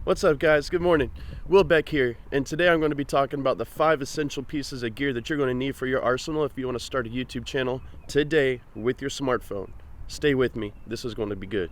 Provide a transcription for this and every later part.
What's up, guys? Good morning. Will Beck here, and today I'm going to be talking about the 5 essential pieces of gear that you're going to need for your arsenal if you want to start a YouTube channel today with your smartphone. Stay with me. This is going to be good.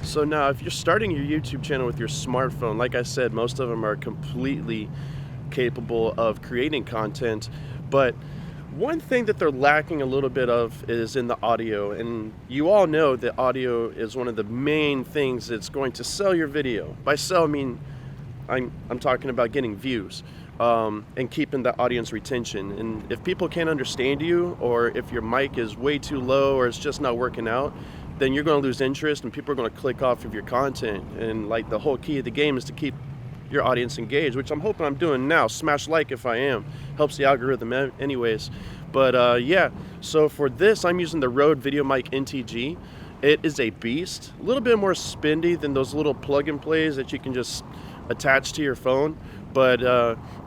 So now, if you're starting your YouTube channel with your smartphone, like I said, most of them are completely capable of creating content, but one thing that they're lacking a little bit of is in the audio. And you all know that audio is one of the main things that's going to sell your video. By sell, I mean I'm talking about getting views, and keeping the audience retention. And if people can't understand you, or if your mic is way too low or it's just not working out, then you're going to lose interest and people are going to click off of your content. And like, the whole key of the game is to keep your audience engaged, which I'm hoping I'm doing now. Smash like if I am. Helps the algorithm anyways. But yeah, so for this I'm using the Rode VideoMic NTG. It is a beast, a little bit more spendy than those little plug and plays that you can just attach to your phone. But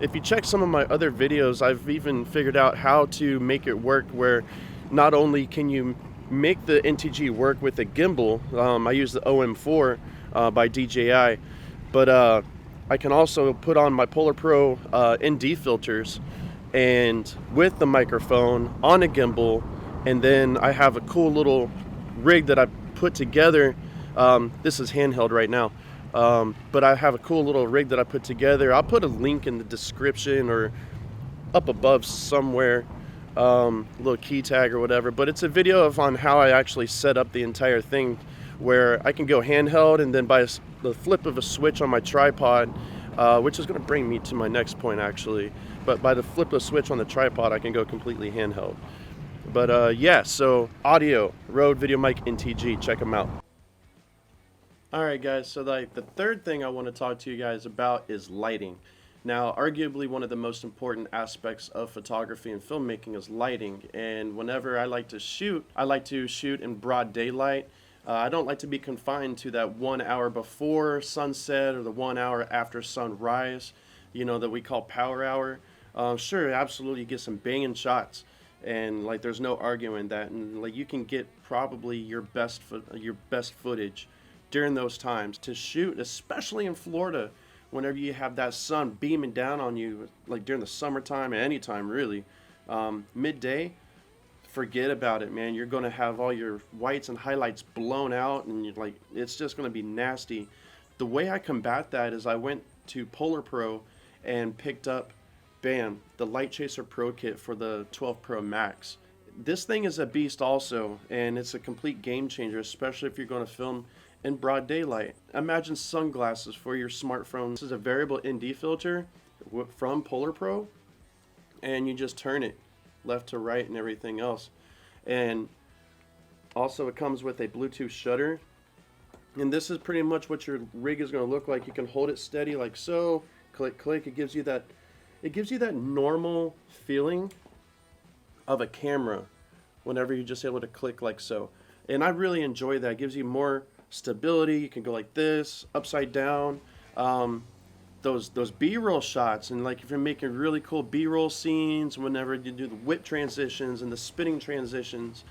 if you check some of my other videos, I've even figured out how to make it work where not only can you make the NTG work with a gimbal. I use the OM4 by DJI, but I can also put on my Polar Pro ND filters and with the microphone on a gimbal, and then I have a cool little rig that I put together. This is handheld right now, but I have a cool little rig that I put together. I'll put a link in the description or up above somewhere, little key tag or whatever, but it's a video on how I actually set up the entire thing, where I can go handheld, and then by the flip of a switch on my tripod, which is going to bring me to my next point actually, but by the flip of a switch on the tripod I can go completely handheld. But yeah, so audio, Rode VideoMic NTG, check them out. Alright guys, so the third thing I want to talk to you guys about is lighting. Now, arguably one of the most important aspects of photography and filmmaking is lighting, and whenever I like to shoot in broad daylight. I don't like to be confined to that 1 hour before sunset or the 1 hour after sunrise, that we call power hour. Sure, absolutely, you get some banging shots, and like, there's no arguing that, and like, you can get probably your best footage during those times to shoot, especially in Florida, whenever you have that sun beaming down on you, like during the summertime, and anytime really. Midday, forget about it, man. You're going to have all your whites and highlights blown out, and it's just going to be nasty. The way I combat that is I went to Polar Pro and picked up, bam, the Light Chaser Pro Kit for the 12 Pro Max. This thing is a beast also, and it's a complete game changer, especially if you're going to film in broad daylight. Imagine sunglasses for your smartphone. This is a variable ND filter from Polar Pro, and you just turn it left to right and everything else. And also it comes with a Bluetooth shutter, and this is pretty much what your rig is going to look like. You can hold it steady like so, click click. It gives you that normal feeling of a camera whenever you're just able to click like so. And I really enjoy that. It gives you more stability. You can go like this, upside down. Those B-roll shots, and like if you're making really cool B-roll scenes, whenever you do the whip transitions and the spinning transitions,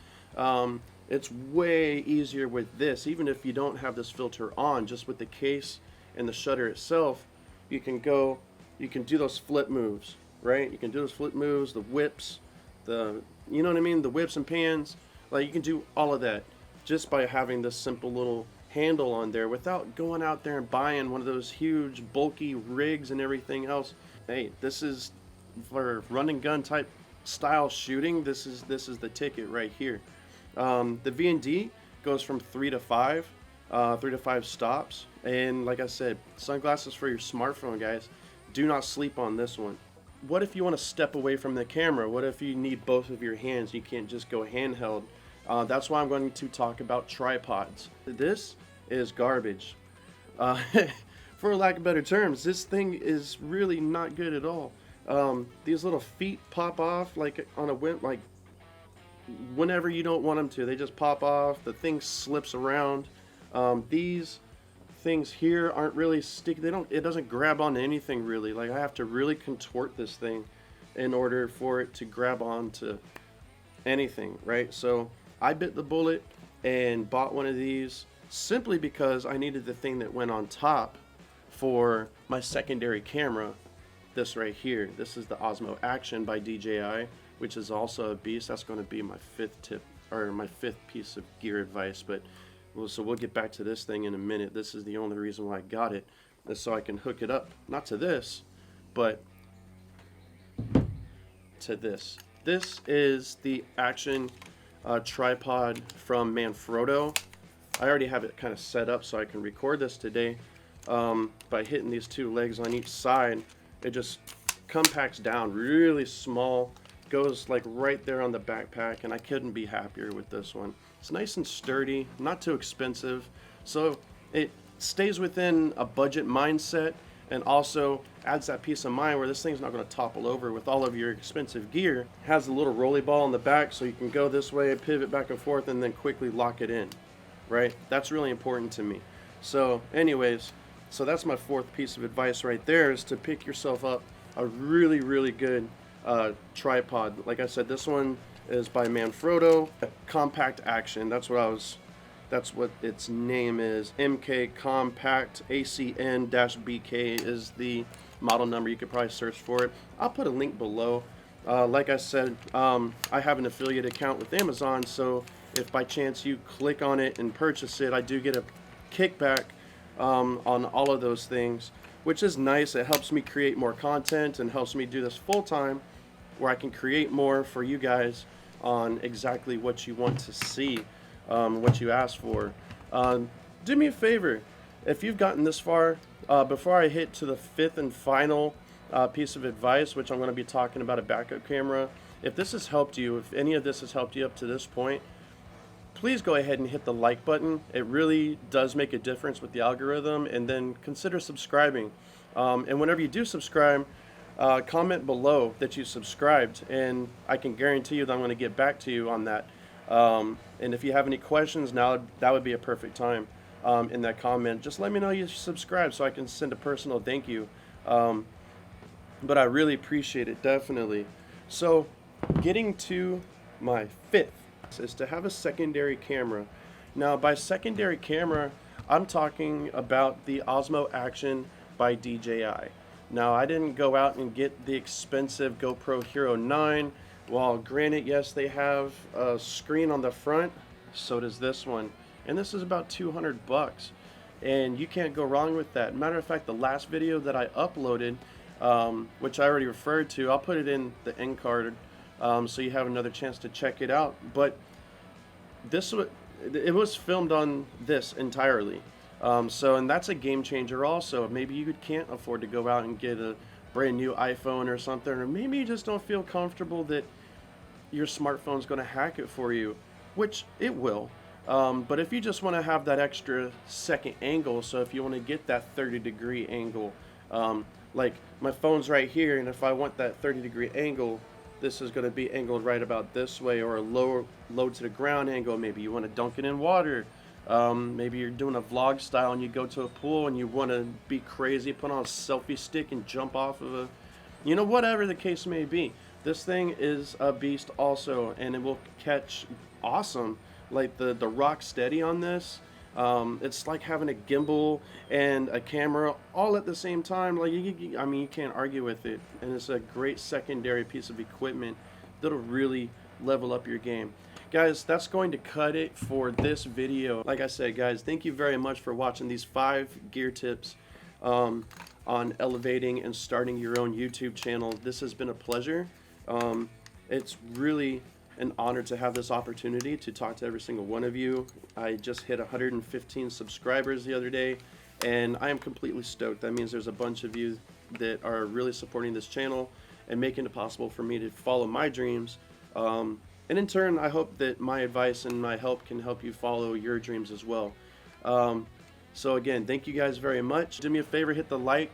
it's way easier with this. Even if you don't have this filter on, just with the case and the shutter itself, you can do those flip moves, right? You can do those flip moves, the whips, you know what I mean, the whips and pans. Like, you can do all of that just by having this simple little handle on there without going out there and buying one of those huge bulky rigs and everything else. Hey, this is for run and gun type style shooting. This is the ticket right here. The V&D goes from 3 to 5 stops, and like I said, sunglasses for your smartphone, guys. Do not sleep on this one. What if you want to step away from the camera? What if you need both of your hands? You can't just go handheld. That's why I'm going to talk about tripods. This is garbage. For lack of better terms, this thing is really not good at all. These little feet pop off like on a whim, like whenever you don't want them to. They just pop off. The thing slips around. These things here aren't really sticky. It doesn't grab onto anything really. Like I have to really contort this thing in order for it to grab onto anything, right? So I bit the bullet and bought one of these simply because I needed the thing that went on top for my secondary camera. This right here, this is the Osmo Action by DJI, which is also a beast. That's going to be my fifth tip, or my fifth piece of gear advice. But so we'll get back to this thing in a minute. This is the only reason why I got it, is so I can hook it up, not to this, but to this. This is the Action tripod from Manfrotto. I already have it kind of set up so I can record this today. By hitting these two legs on each side, it just compacts down really small, goes like right there on the backpack, and I couldn't be happier with this one. It's nice and sturdy, not too expensive, so it stays within a budget mindset and also adds that peace of mind where this thing's not going to topple over with all of your expensive gear. It has a little rolly ball in the back so you can go this way, pivot back and forth, and then quickly lock it in, right? That's really important to me. So anyways, so that's my fourth piece of advice right there, is to pick yourself up a really, really good tripod. Like I said, this one is by Manfrotto, Compact Action. That's what its name is. MK Compact ACN-BK is the model number. You could probably search for it. I'll put a link below. Like I said, I have an affiliate account with Amazon, so if by chance you click on it and purchase it, I do get a kickback on all of those things, which is nice. It helps me create more content and helps me do this full time, where I can create more for you guys on exactly what you want to see, what you asked for. Do me a favor, if you've gotten this far, before I hit to the fifth and final piece of advice, which I'm going to be talking about a backup camera, if this has helped you, if any of this has helped you up to this point, please go ahead and hit the like button. It really does make a difference with the algorithm. And then consider subscribing. And whenever you do subscribe, comment below that you subscribed, and I can guarantee you that I'm going to get back to you on that. And if you have any questions now, that would be a perfect time in that comment. Just let me know you subscribe so I can send a personal thank you. But I really appreciate it, definitely. So getting to my fifth is to have a secondary camera. Now by secondary camera, I'm talking about the Osmo Action by DJI. Now I didn't go out and get the expensive GoPro Hero 9. While granted, yes, they have a screen on the front, so does this one. And this is about 200 bucks. And you can't go wrong with that. Matter of fact, the last video that I uploaded, which I already referred to, I'll put it in the end card so you have another chance to check it out. But it was filmed on this entirely. And that's a game changer also. Maybe you can't afford to go out and get a brand new iPhone or something, or maybe you just don't feel comfortable that your smartphone's going to hack it for you, which it will. But if you just want to have that extra second angle, so if you want to get that 30-degree angle, like my phone's right here, and if I want that 30-degree angle, this is going to be angled right about this way, or a low to the ground angle. Maybe you want to dunk it in water. Maybe you're doing a vlog style and you go to a pool and you want to be crazy, put on a selfie stick and jump off of whatever the case may be. This thing is a beast also, and it will catch awesome. Like the rock steady on this, it's like having a gimbal and a camera all at the same time. Like you can't argue with it, and it's a great secondary piece of equipment that'll really level up your game. Guys, that's going to cut it for this video. Like I said, guys, thank you very much for watching these 5 gear tips on elevating and starting your own YouTube channel. This has been a pleasure. It's really an honor to have this opportunity to talk to every single one of you. I just hit 115 subscribers the other day, and I am completely stoked. That means there's a bunch of you that are really supporting this channel and making it possible for me to follow my dreams. And in turn, I hope that my advice and my help can help you follow your dreams as well. So again, thank you guys very much. Do me a favor, hit the like,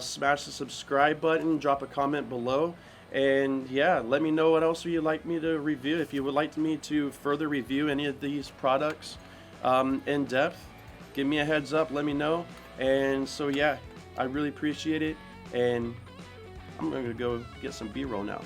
smash the subscribe button, drop a comment below, and yeah, let me know what else you'd like me to review. If you would like me to further review any of these products in depth, give me a heads up, let me know. And so yeah, I really appreciate it, and I'm gonna go get some B-roll now.